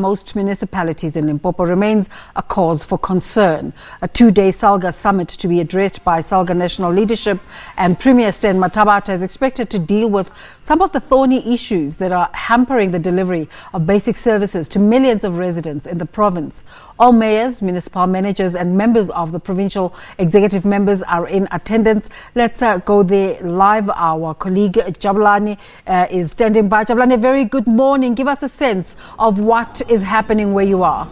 Most municipalities in Limpopo remains a cause for concern. A two-day SALGA Summit to be addressed by SALGA national leadership and Premier Stan Mathabatha is expected to deal with some of the thorny issues that are hampering the delivery of basic services to millions of residents in the province. All mayors, municipal managers and members of the provincial executive members are in attendance. Let's go there live. Our colleague Jabulani is standing by. Jabulani, very good morning. Give us a sense of what is happening where you are.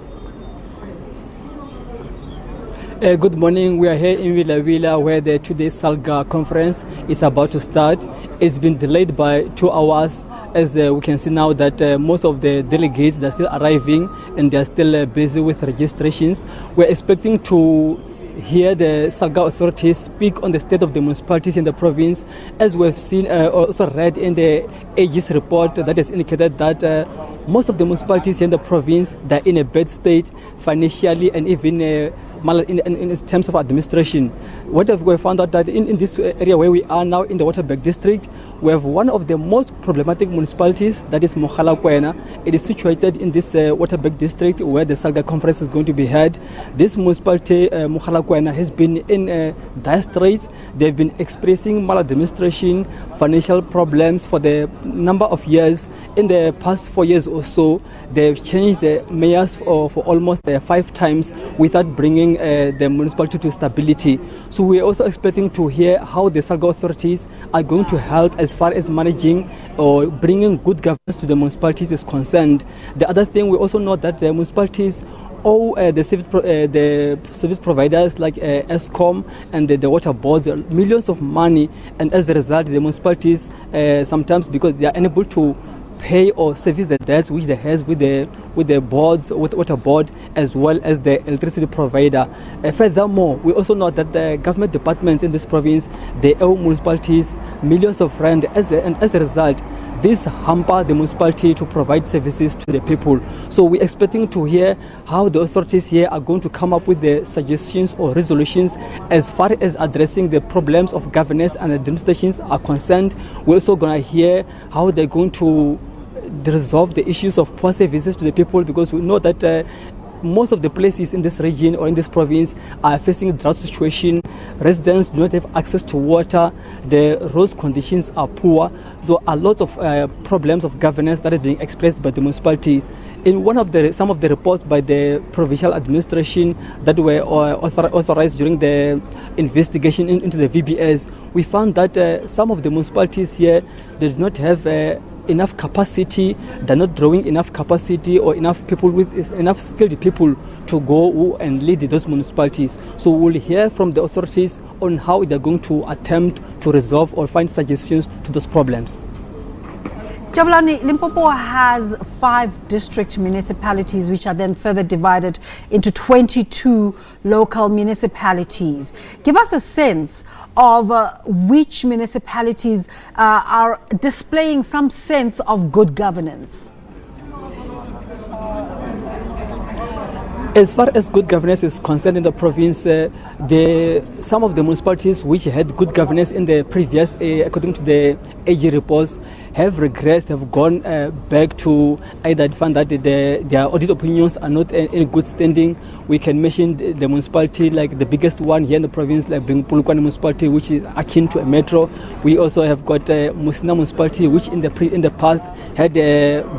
Good morning. We are here in Villa where the today's SALGA conference is about to start. It's been delayed by 2 hours as we can see now that most of the delegates are still arriving and they are still busy with registrations. We're expecting to hear the SALGA authorities speak on the state of the municipalities in the province, as we've seen also read in the AG's report that has indicated that most of the municipalities in the province are in a bad state financially and even in terms of administration. What have we found out that in this area where we are now in the Waterberg district, we have one of the most problematic municipalities, that is Mogalakwena. It is situated in this Waterberg district where the SALGA conference is going to be held. This municipality, Mogalakwena, has been in dire straits. They've been experiencing maladministration, financial problems for the number of years. In the past 4 years or so, they've changed the mayors for almost 5 times without bringing the municipality to stability. So we're also expecting to hear how the SALGA authorities are going to help as far as managing or bringing good governance to the municipalities is concerned. The other thing, we also know that the municipalities owe the service providers like ESCOM and the water boards millions of money, and as a result the municipalities sometimes, because they are unable to pay or service the debts which they have with the boards, with water board, as well as the electricity provider. Furthermore, we also know that the government departments in this province, they owe municipalities millions of rand, and as a result, this hamper the municipality to provide services to the people. So we're expecting to hear how the authorities here are going to come up with the suggestions or resolutions as far as addressing the problems of governance and administrations are concerned. We're also going to hear how they're going to resolve the issues of poor services to the people, because we know that most of the places in this region or in this province are facing a drought situation. Residents do not have access to water. The road conditions are poor. There are lots of problems of governance that are being expressed by the municipality. In some of the reports by the provincial administration that were authorized during the investigation into the VBS, we found that some of the municipalities here, they do not have enough capacity. They're not drawing enough capacity or enough people with enough skilled people to go and lead those municipalities. So we'll hear from the authorities on how they're going to attempt to resolve or find suggestions to those problems. Jabulani, Limpopo has 5 district municipalities which are then further divided into 22 local municipalities. Give us a sense of which municipalities are displaying some sense of good governance. As far as good governance is concerned in the province, some of the municipalities which had good governance in the previous, according to the AG reports, have regressed, have gone back to either find that their audit opinions are not in good standing. We can mention the municipality, like the biggest one here in the province, like Pulukwane municipality, which is akin to a metro. We also have got Musina municipality, which in the past had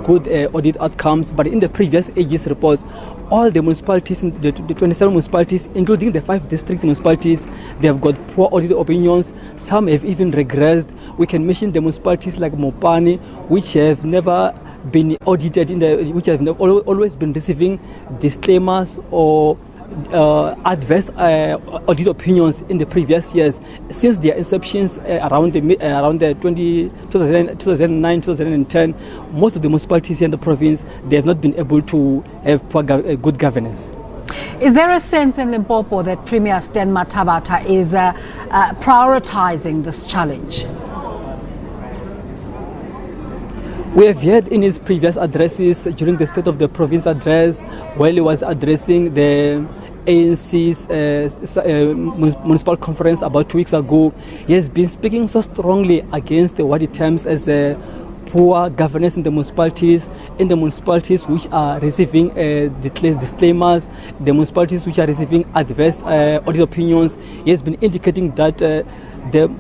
good audit outcomes, but in the previous AG's reports, all the municipalities, the 27 municipalities, including the 5 district municipalities, they have got poor audit opinions. Some have even regressed. We can mention the municipalities like Mopani, which have never been audited, which have always been receiving disclaimers or adverse audit opinions in the previous years. Since their inceptions around the 2009, 2010, most of the municipalities here in the province, they have not been able to have good governance. Is there a sense in Limpopo that Premier Stan Mathabatha is prioritizing this challenge? We have heard in his previous addresses during the State of the Province address, while he was addressing the ANC's municipal conference about 2 weeks ago, he has been speaking so strongly against what he terms as poor governance in the municipalities, in the municipalities which are receiving disclaimers, the municipalities which are receiving adverse audit opinions. He has been indicating that the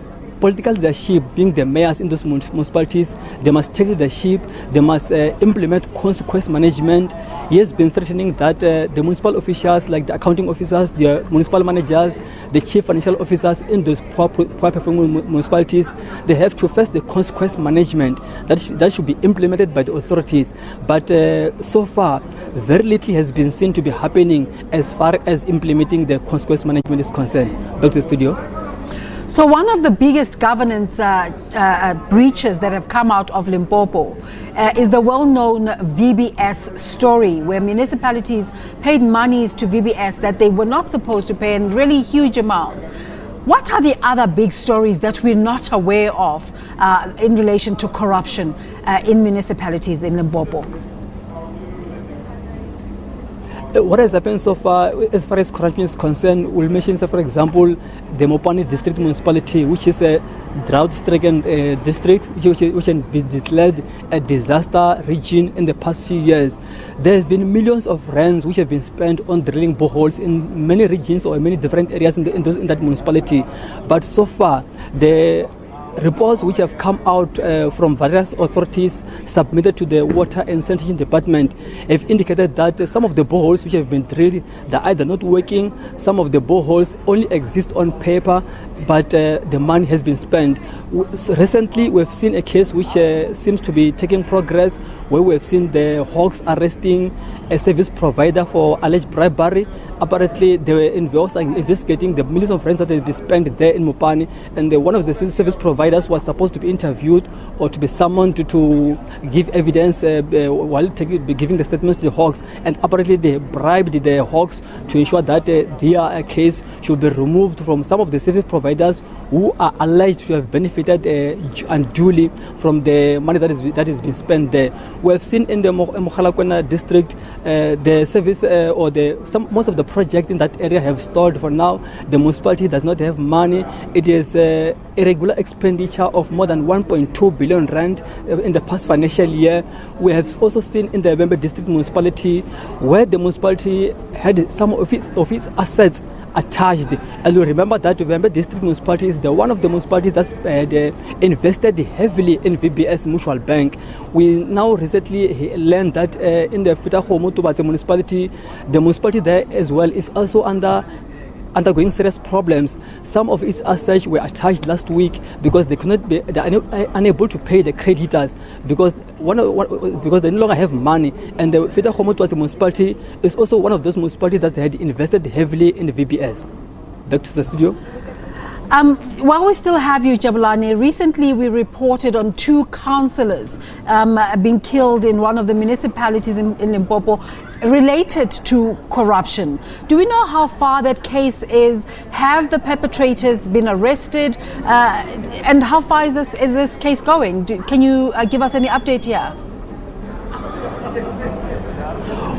political leadership, being the mayors in those municipalities, they must take leadership, they must implement consequence management. He has been threatening that the municipal officials, like the accounting officers, the municipal managers, the chief financial officers in those poor performing municipalities, they have to face the consequence management that should be implemented by the authorities. But so far, very little has been seen to be happening as far as implementing the consequence management is concerned. Back to the studio. So one of the biggest governance breaches that have come out of Limpopo is the well-known VBS story, where municipalities paid monies to VBS that they were not supposed to pay, in really huge amounts. What are the other big stories that we're not aware of in relation to corruption in municipalities in Limpopo? What has happened so far, as far as corruption is concerned, we'll mention, for example, the Mopani district municipality, which is a drought-stricken district, which has been declared a disaster region in the past few years. There has been millions of rands which have been spent on drilling boreholes in many regions or in many different areas in that municipality. But so far, the reports which have come out from various authorities submitted to the Water and Sanitation Department have indicated that some of the boreholes which have been drilled, they're either not working, some of the boreholes only exist on paper, but the money has been spent. Recently, we've seen a case which seems to be taking progress, where we've seen the Hawks arresting a service provider for alleged bribery. Apparently, they were investigating the millions of rands that had been spent there in Mopani, and one of the service providers was supposed to be interviewed or to be summoned to give evidence while giving the statements to the Hawks. And apparently, they bribed the Hawks to ensure that their case should be removed from some of the service providers who are alleged to have benefited unduly from the money that has been spent there. We have seen in the Mogalakwena district, the service most of the projects in that area have stalled for now. The municipality does not have money. It is irregular expenditure of more than 1.2 billion rand in the past financial year. We have also seen in the Vembe district municipality, where the municipality had some of its assets attached. And you remember that Vembe district municipality is one of the municipalities that's invested heavily in VBS Mutual Bank. We now recently learned that in the Fitahomo municipality, the municipality there as well is also undergoing serious problems. Some of its assets were attached last week because they are unable to pay the creditors because they no longer have money. And the Fitahomo municipality is also one of those municipalities that had invested heavily in the VBS. Back to the studio. While we still have you, Jabulani, recently we reported on 2 councillors being killed in one of the municipalities in Limpopo related to corruption. Do we know how far that case is? Have the perpetrators been arrested? And how far is this case going? Can you give us any update here?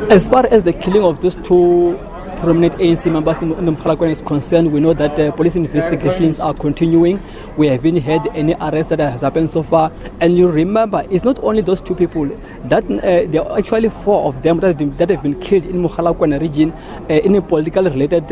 As far as the killing of those 2 prominent ANC members in Mkhalakwana is concerned, we know that police investigations are continuing. We haven't had any arrest that has happened so far. And you remember, it's not only those 2 people, that there are actually 4 of them that have been killed in Mkhalakwana region in political related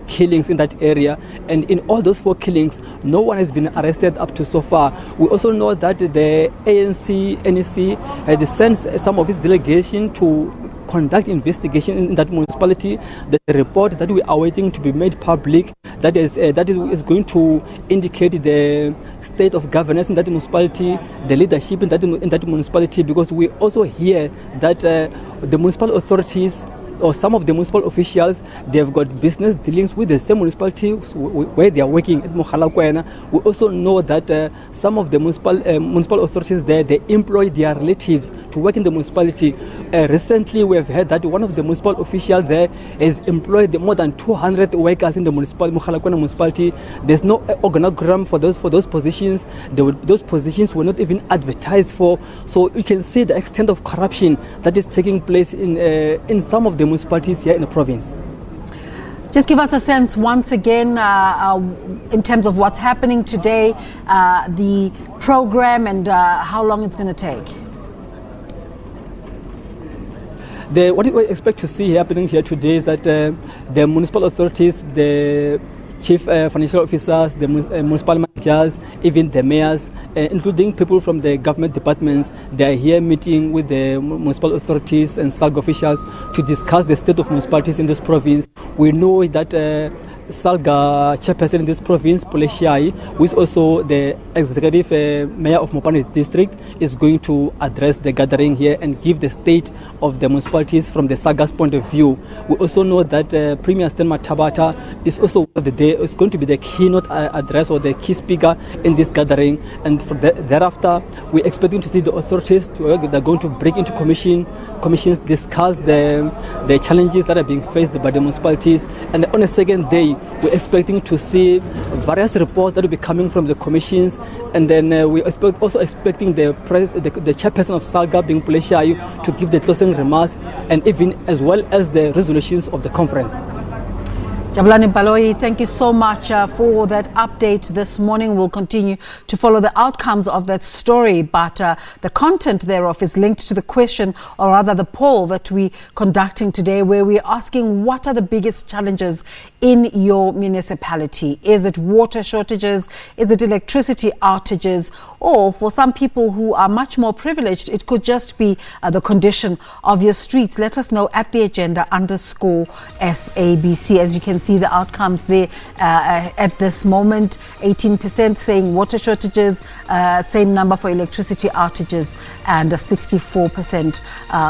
killings in that area. And in all those 4 killings, no one has been arrested up to so far. We also know that the NEC had sent some of its delegation to conduct investigation in that municipality. The report that we are waiting to be made public, that is going to indicate the state of governance in that municipality, the leadership in that municipality, because we also hear that the municipal authorities or some of the municipal officials, they have got business dealings with the same municipality where they are working at Mokgalakwena. We also know that some of the municipal authorities there, they employ their relatives to work in the municipality. Recently, we have heard that one of the municipal officials there has employed more than 200 workers in the Mokgalakwena municipality. There's no organogram for those positions. Those positions were not even advertised for. So you can see the extent of corruption that is taking place in some of the municipalities here in the province. Just give us a sense once again in terms of what's happening today, the program, and how long it's going to take. What we expect to see happening here today is that the municipal authorities, the chief financial officers, the municipal managers, even the mayors, including people from the government departments, they are here meeting with the municipal authorities and SALGA officials to discuss the state of municipalities in this province. We know that SALGA chairperson in this province, Poleshai, who is also the executive mayor of Mopane district, is going to address the gathering here and give the state of the municipalities from the SALGA's point of view. We also know that Premier Stan Mathabatha is also is going to be the keynote address or the key speaker in this gathering, and thereafter we're expecting to see the authorities they're going to break into commissions, discuss the challenges that are being faced by the municipalities, and on the second day we're expecting to see various reports that will be coming from the commissions, and then we're also expecting the chairperson of SALGA, being Poleshai, to give the closing remarks, and even as well as the resolutions of the conference. Jabulani Baloyi, thank you so much for that update this morning. We'll continue to follow the outcomes of that story, but the content thereof is linked to the question, or rather the poll that we're conducting today, where we're asking what are the biggest challenges in your municipality? Is it water shortages? Is it electricity outages? Or for some people who are much more privileged, it could just be the condition of your streets. Let us know at the agenda_SABC. As you can see the outcomes there at this moment. 18% saying water shortages, same number for electricity outages, and 64%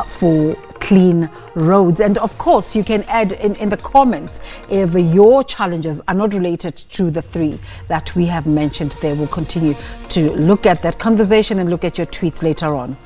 for clean roads. And of course, you can add in the comments if your challenges are not related to the three that we have mentioned there. We'll continue to look at that conversation and look at your tweets later on.